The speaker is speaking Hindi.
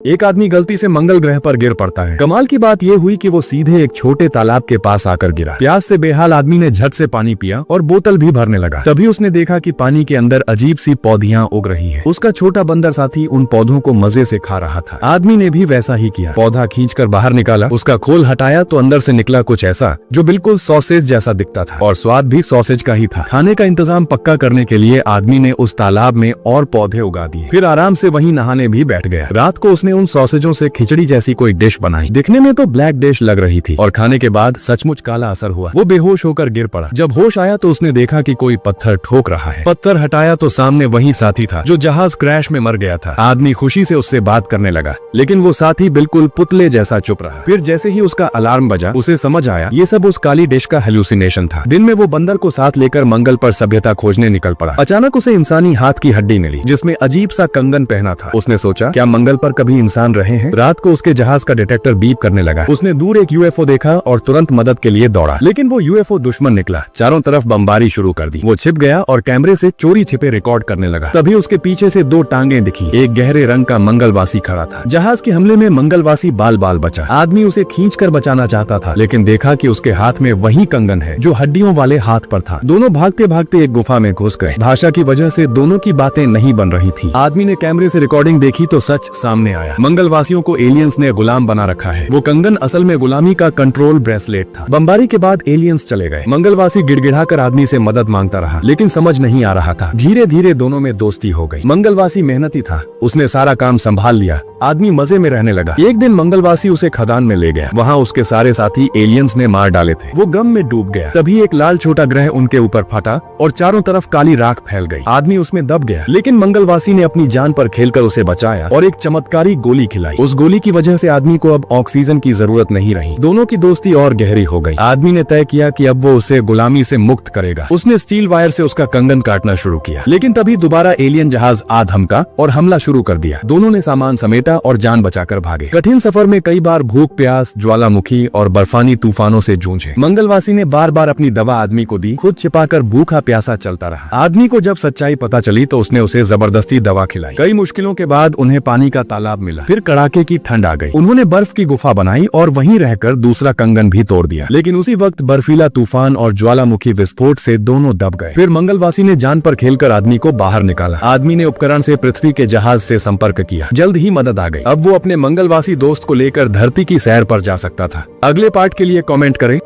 एक आदमी गलती से मंगल ग्रह पर गिर पड़ता है। कमाल की बात यह हुई कि वो सीधे एक छोटे तालाब के पास आकर गिरा। प्यास से बेहाल आदमी ने झट से पानी पिया और बोतल भी भरने लगा। तभी उसने देखा कि पानी के अंदर अजीब सी पौधियां उग रही है। उसका छोटा बंदर साथी उन पौधों को मजे से खा रहा था। आदमी ने भी वैसा ही किया। पौधा खींचकर बाहर निकाला, उसका खोल हटाया तो अंदर से निकला कुछ ऐसा जो बिल्कुल सॉसेज जैसा दिखता था और स्वाद भी सॉसेज का ही था। खाने का इंतजाम पक्का करने के लिए आदमी ने उस तालाब में और पौधे उगा दिए, फिर आराम से वहीं नहाने भी बैठ गया। रात को उसने उन सॉसेजों से खिचड़ी जैसी कोई डिश बनाई। दिखने में तो ब्लैक डिश लग रही थी और खाने के बाद सचमुच काला असर हुआ। वो बेहोश होकर गिर पड़ा। जब होश आया तो उसने देखा कि कोई पत्थर ठोक रहा है। पत्थर हटाया तो सामने वही साथी था जो जहाज क्रैश में मर गया था। आदमी खुशी से उससे बात करने लगा, लेकिन वो साथी बिल्कुल पुतले जैसा चुप रहा। फिर जैसे ही उसका अलार्म बजा, उसे समझ आया ये सब उस काली डिश का हेलुसिनेशन था। दिन में वो बंदर को साथ लेकर मंगल पर सभ्यता खोजने निकल पड़ा। अचानक उसे इंसानी हाथ की हड्डी मिली जिसमें अजीब सा कंगन पहना था। उसने सोचा, क्या मंगल पर कभी इंसान रहे हैं? रात को उसके जहाज का डिटेक्टर बीप करने लगा। उसने दूर एक यूएफओ देखा और तुरंत मदद के लिए दौड़ा, लेकिन वो यूएफओ दुश्मन निकला। चारों तरफ बमबारी शुरू कर दी। वो छिप गया और कैमरे से चोरी छिपे रिकॉर्ड करने लगा। तभी उसके पीछे से दो टांगे दिखी। एक गहरे रंग का मंगलवासी खड़ा था। जहाज के हमले में मंगलवासी बाल बाल बचा। आदमी उसे खींचकर बचाना चाहता था, लेकिन देखा कि उसके हाथ में वही कंगन है जो हड्डियों वाले हाथ पर था। दोनों भागते भागते एक गुफा में घुस गए। भाषा की वजह से दोनों की बातें नहीं बन रही थी। आदमी ने कैमरे से रिकॉर्डिंग देखी तो सच सामने आया। मंगलवासियों को एलियंस ने गुलाम बना रखा है। वो कंगन असल में गुलामी का कंट्रोल ब्रेसलेट था। बमबारी के बाद एलियंस चले गए। मंगलवासी गिड़गिड़ाकर आदमी से मदद मांगता रहा, लेकिन समझ नहीं आ रहा था। धीरे धीरे दोनों में दोस्ती हो गई। मंगलवासी मेहनती था, उसने सारा काम संभाल लिया। आदमी मजे में रहने लगा। एक दिन मंगलवासी उसे खदान में ले गया। वहाँ उसके सारे साथी एलियंस ने मार डाले थे। वो गम में डूब गया। तभी एक लाल छोटा ग्रह उनके ऊपर फटा और चारों तरफ काली राख फैल गई। आदमी उसमें दब गया, लेकिन मंगलवासी ने अपनी जान पर खेलकर उसे बचाया और एक चमत्कारी गोली खिलाई। उस गोली की वजह से आदमी को अब ऑक्सीजन की जरूरत नहीं रही। दोनों की दोस्ती और गहरी हो गई। आदमी ने तय किया कि अब वो उसे गुलामी से मुक्त करेगा। उसने स्टील वायर से उसका कंगन काटना शुरू किया, लेकिन तभी दोबारा एलियन जहाज आ धमका और हमला शुरू कर दिया। दोनों ने सामान समेटा और जान बचाकर भागे। कठिन सफर में कई बार भूख, प्यास, ज्वालामुखी और बर्फानी तूफानों से जूझे। मंगलवासी ने बार बार अपनी दवा आदमी को दी, खुद छिपाकर भूखा प्यासा चलता रहा। आदमी को जब सच्चाई पता चली तो उसने उसे जबरदस्ती दवा खिलाई। कई मुश्किलों के बाद उन्हें पानी का तालाब मिला। फिर कड़ाके की ठंड आ गई। उन्होंने बर्फ की गुफा बनाई और वहीं रहकर दूसरा कंगन भी तोड़ दिया। लेकिन उसी वक्त बर्फीला तूफान और ज्वालामुखी विस्फोट से दोनों दब गए। फिर मंगलवासी ने जान पर खेलकर आदमी को बाहर निकाला। आदमी ने उपकरण से पृथ्वी के जहाज से संपर्क किया। जल्द ही मदद आ गई। अब वो अपने मंगलवासी दोस्त को लेकर धरती की सैर पर जा सकता था। अगले पार्ट के लिए कमेंट करें।